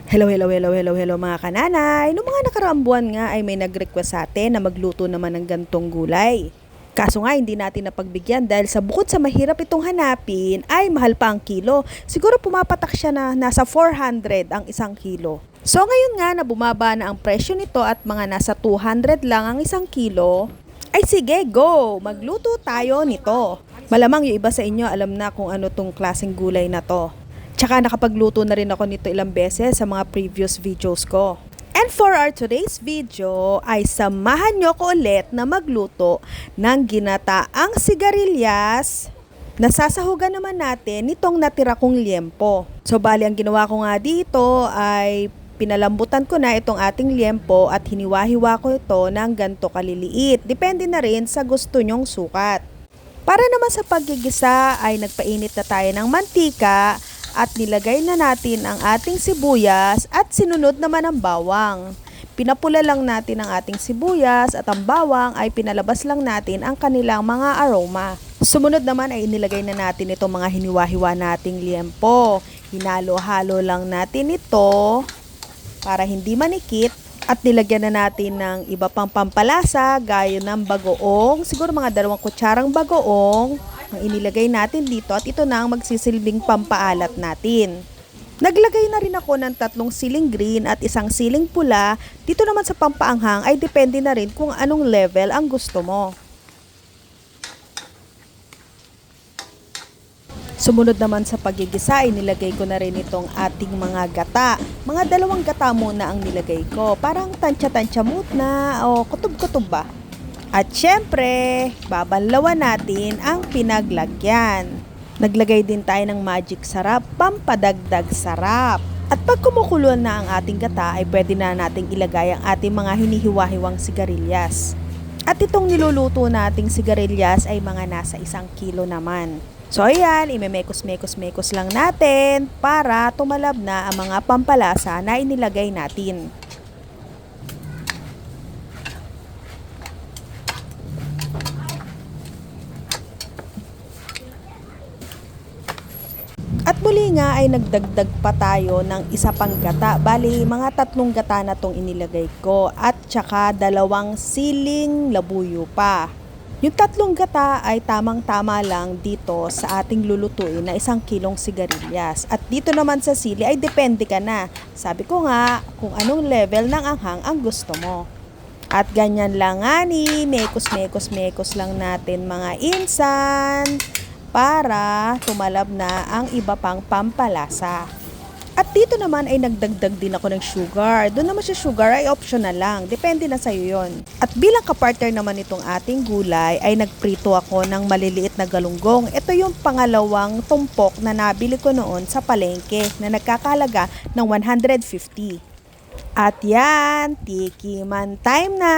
Hello mga kananay. Noong mga nakaraang buwan nga ay may nag-request sa atin na magluto naman ng gantong gulay. Kaso nga hindi natin napagbigyan dahil sa bukod sa mahirap itong hanapin ay mahal pa ang kilo. Siguro pumapatak siya na nasa 400 ang isang kilo. So ngayon nga na bumaba na ang presyo nito at mga nasa 200 lang ang isang kilo, ay sige go! Magluto tayo nito. Malamang yung iba sa inyo alam na kung ano tong klaseng gulay na to. Tsaka nakapagluto na rin ako nito ilang beses sa mga previous videos ko. And for our today's video ay samahan nyo ko ulit na magluto ng ginataang sigarilyas. Nasasahugan naman natin nitong natira kong liempo. So bali ang ginawa ko nga dito ay pinalambutan ko na itong ating liempo at hiniwa-hiwa ko ito ng ganto kaliliit. Depende na rin sa gusto nyong sukat. Para naman sa paggigisa ay nagpainit na tayo ng mantika at nilagay na natin ang ating sibuyas at sinunod naman ang bawang. Pinapula lang natin ang ating sibuyas at ang bawang ay pinalabas lang natin ang kanilang mga aroma. Sumunod naman ay inilagay na natin itong mga hiniwa-hiwa nating liempo. Hinalo-halo lang natin ito para hindi manikit at nilagyan na natin ng iba pang pampalasa gaya ng bagoong, siguro mga 2 kutsarang bagoong ang inilagay natin dito at ito na ang magsisilbing pampaalat natin. Naglagay na rin ako ng 3 siling green at 1 siling pula. Dito naman sa pampaanghang ay depende na rin kung anong level ang gusto mo. Sumunod naman sa pagigisa ay nilagay ko na rin itong ating mga gata. Mga 2 gata muna ang nilagay ko. Parang tansya-tansya muna o kutob-kutob ba? At syempre, babanlawan natin ang pinaglagyan. Naglagay din tayo ng magic sarap, pampadagdag sarap. At pag kumukulo na ang ating gata, ay pwede na nating ilagay ang ating mga hinihiwa-hiwang sigarilyas. At itong niluluto nating sigarilyas ay mga nasa 1 kilo naman. So ayan, imemekos-mekos-mekos lang natin para tumalab na ang mga pampalasa na inilagay natin. At muli nga ay nagdagdag pa tayo ng 1 pang gata. Bali, mga 3 gata na tong inilagay ko at tsaka 2 siling labuyo pa. Yung 3 gata ay tamang-tama lang dito sa ating lulutuin na 1 kilong sigarilyas. At dito naman sa sili ay depende ka na. Sabi ko nga kung anong level ng anghang ang gusto mo. At ganyan lang nga ni, mekos-mekos-mekos lang natin mga insan para tumalab na ang iba pang pampalasa. At dito naman ay nagdagdag din ako ng sugar. Doon naman sa sugar ay optional lang. Depende na sa'yo yon. At bilang kapartner naman itong ating gulay ay nagprito ako ng maliliit na galunggong. Ito yung pangalawang tumpok na nabili ko noon sa palengke na nagkakalaga ng 150. At yan, tikiman time na!